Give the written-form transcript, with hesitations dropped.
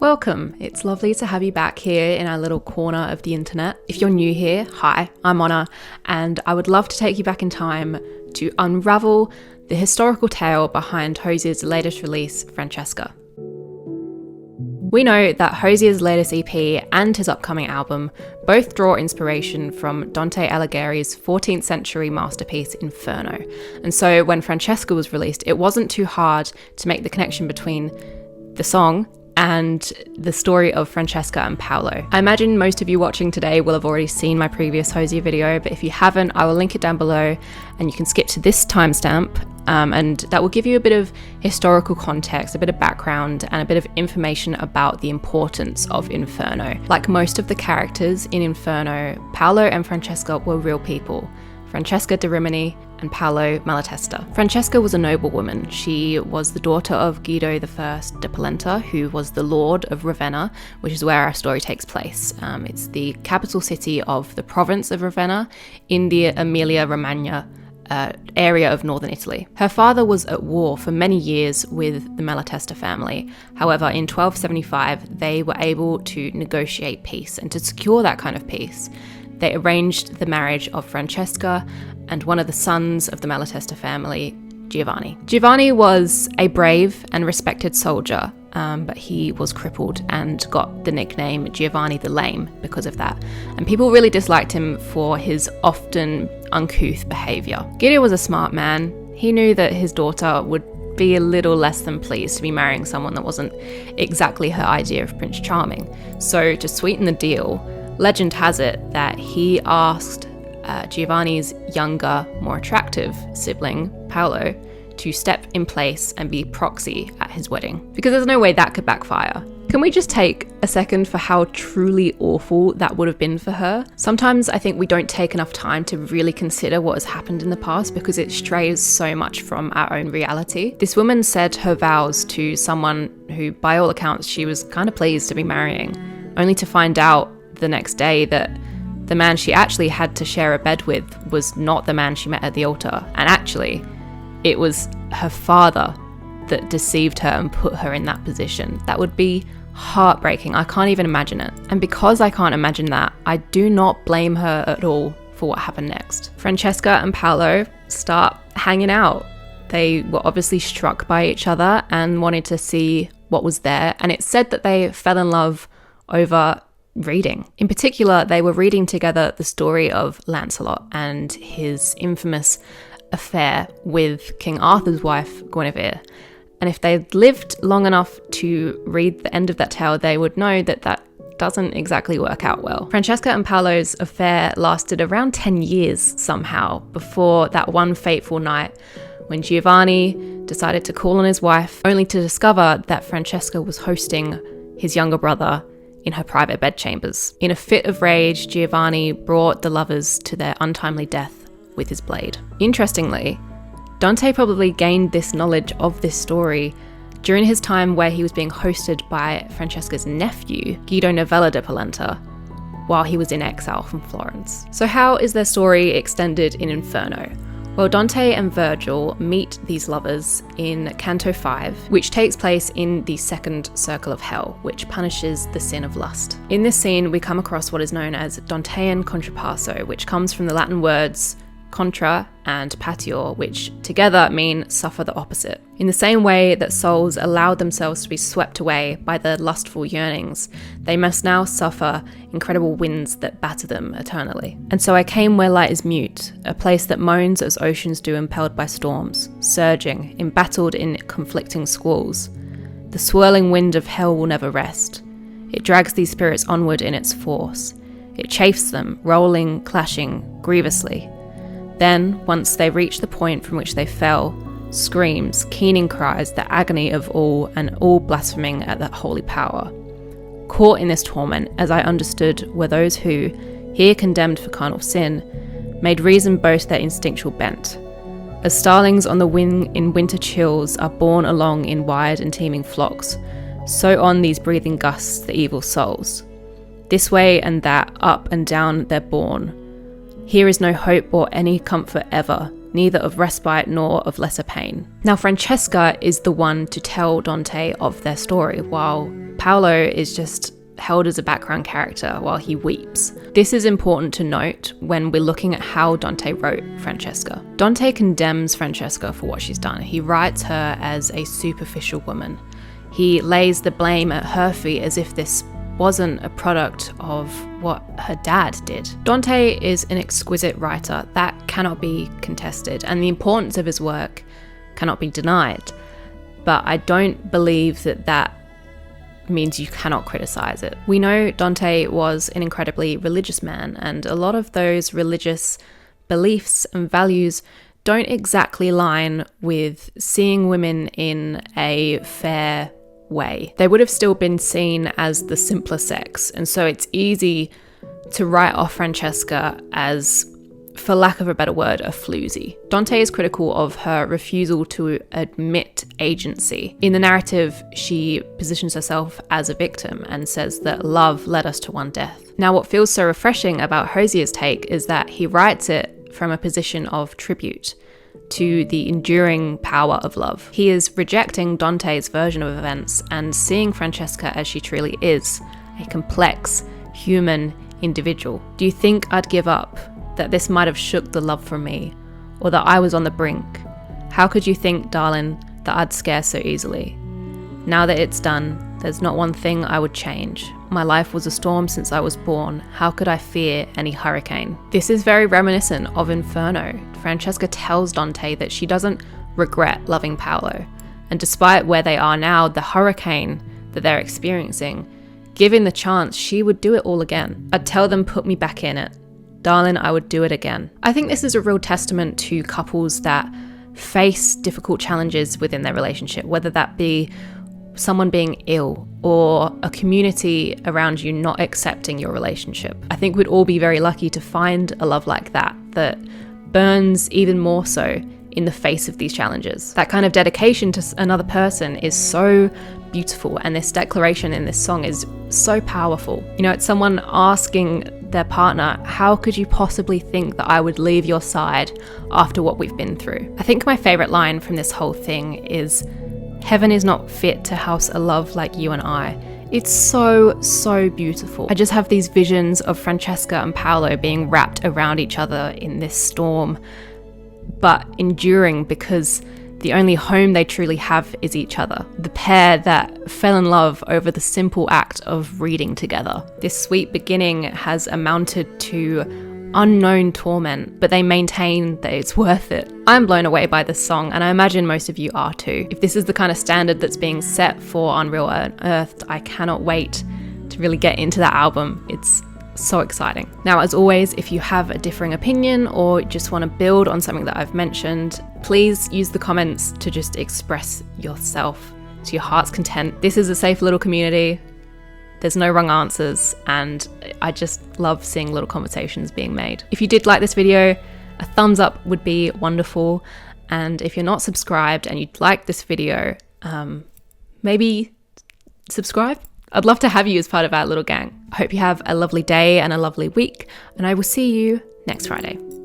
Welcome. It's lovely to have you back here in our little corner of the internet. If you're new here, hi, I'm Honor, and I would love to take you back in time to unravel the historical tale behind Hozier's latest release, Francesca. We know that Hozier's latest EP and his upcoming album both draw inspiration from Dante Alighieri's 14th century masterpiece Inferno. And so when Francesca was released, it wasn't too hard to make the connection between the song and the story of Francesca and Paolo. I imagine most of you watching today will have already seen my previous Hozier video, but if you haven't, I will link it down below and you can skip to this timestamp, and that will give you a bit of historical context, a bit of background, and a bit of information about the importance of Inferno. Like most of the characters in Inferno, Paolo and Francesca were real people. Francesca di Rimini and Paolo Malatesta. Francesca was a noblewoman. She was the daughter of Guido I de Polenta, who was the Lord of Ravenna, which is where our story takes place. It's the capital city of the province of Ravenna in the Emilia-Romagna area of northern Italy. Her father was at war for many years with the Malatesta family. However, in 1275, they were able to negotiate peace, and to secure that kind of peace, they arranged the marriage of Francesca and one of the sons of the Malatesta family, Giovanni. Giovanni was a brave and respected soldier, but he was crippled and got the nickname Giovanni the Lame because of that. And people really disliked him for his often uncouth behaviour. Guido was a smart man. He knew that his daughter would be a little less than pleased to be marrying someone that wasn't exactly her idea of Prince Charming. So to sweeten the deal, legend has it that he asked Giovanni's younger, more attractive sibling, Paolo, to step in place and be proxy at his wedding, because there's no way that could backfire. Can we just take a second for how truly awful that would have been for her? Sometimes I think we don't take enough time to really consider what has happened in the past because it strays so much from our own reality. This woman said her vows to someone who, by all accounts, she was kind of pleased to be marrying, only to find out the next day that the man she actually had to share a bed with was not the man she met at the altar, and actually it was her father that deceived her and put her in that position. That would be heartbreaking. I can't even imagine it. And because I can't imagine that, I do not blame her at all for what happened next. Francesca and Paolo start hanging out. They were obviously struck by each other and wanted to see what was there, and it's said that they fell in love over reading. In particular, they were reading together the story of Lancelot and his infamous affair with King Arthur's wife, Guinevere. And if they'd lived long enough to read the end of that tale, they would know that that doesn't exactly work out well. Francesca and Paolo's affair lasted around 10 years somehow, before that one fateful night when Giovanni decided to call on his wife, only to discover that Francesca was hosting his younger brother in her private bedchambers. In a fit of rage, Giovanni brought the lovers to their untimely death with his blade. Interestingly, Dante probably gained this knowledge of this story during his time where he was being hosted by Francesca's nephew, Guido Novella de Polenta, while he was in exile from Florence. So how is their story extended in Inferno? Well, Dante and Virgil meet these lovers in Canto 5, which takes place in the second circle of hell, which punishes the sin of lust. In this scene, we come across what is known as Dantean contrapasso, which comes from the Latin words contra and patior, which together mean suffer the opposite. In the same way that souls allowed themselves to be swept away by their lustful yearnings, they must now suffer incredible winds that batter them eternally. And so I came where light is mute, a place that moans as oceans do impelled by storms, surging, embattled in conflicting squalls. The swirling wind of hell will never rest. It drags these spirits onward in its force. It chafes them, rolling, clashing, grievously. Then, once they reach the point from which they fell, screams, keening cries, the agony of all, and all blaspheming at that holy power. Caught in this torment, as I understood, were those who, here condemned for carnal sin, made reason boast their instinctual bent. As starlings on the wing in winter chills are borne along in wide and teeming flocks, so on these breathing gusts the evil souls. This way and that, up and down they're borne. Here is no hope or any comfort ever, neither of respite nor of lesser pain. Now, Francesca is the one to tell Dante of their story, while Paolo is just held as a background character while he weeps. This is important to note when we're looking at how Dante wrote Francesca. Dante condemns Francesca for what she's done. He writes her as a superficial woman. He lays the blame at her feet as if this wasn't a product of what her dad did. Dante is an exquisite writer that cannot be contested, and the importance of his work cannot be denied. But I don't believe that means you cannot criticize it. We know Dante was an incredibly religious man, and a lot of those religious beliefs and values don't exactly line with seeing women in a fair way. They would have still been seen as the simpler sex, and so it's easy to write off Francesca as, for lack of a better word, a floozy. Dante is critical of her refusal to admit agency. In the narrative, she positions herself as a victim and says that love led us to one death. Now, what feels so refreshing about Hozier's take is that he writes it from a position of tribute to the enduring power of love. He is rejecting Dante's version of events and seeing Francesca as she truly is, a complex, human individual. Do you think I'd give up? That this might have shook the love from me, or that I was on the brink? How could you think, darling, that I'd scare so easily? Now that it's done, there's not one thing I would change. My life was a storm since I was born. How could I fear any hurricane? This is very reminiscent of Inferno. Francesca tells Dante that she doesn't regret loving Paolo, and despite where they are now, the hurricane that they're experiencing, given the chance, she would do it all again. I'd tell them, put me back in it. Darling, I would do it again. I think this is a real testament to couples that face difficult challenges within their relationship, whether that be someone being ill or a community around you not accepting your relationship. I think we'd all be very lucky to find a love like that burns even more so in the face of these challenges. That kind of dedication to another person is so beautiful, and this declaration in this song is so powerful. You know, it's someone asking their partner, how could you possibly think that I would leave your side after what we've been through? I think my favorite line from this whole thing is, heaven is not fit to house a love like you and I. It's so, so beautiful. I just have these visions of Francesca and Paolo being wrapped around each other in this storm, but enduring because the only home they truly have is each other. The pair that fell in love over the simple act of reading together. This sweet beginning has amounted to unknown torment, but they maintain that it's worth it. I'm blown away by this song, and I imagine most of you are too. If this is the kind of standard that's being set for Unreal Unearthed, I cannot wait to really get into that album. It's so exciting. Now, as always, if you have a differing opinion or just want to build on something that I've mentioned, please use the comments to just express yourself to your heart's content. This is a safe little community. There's no wrong answers, and I just love seeing little conversations being made. If you did like this video, a thumbs up would be wonderful. And if you're not subscribed and you'd like this video, maybe subscribe. I'd love to have you as part of our little gang. I hope you have a lovely day and a lovely week, and I will see you next Friday.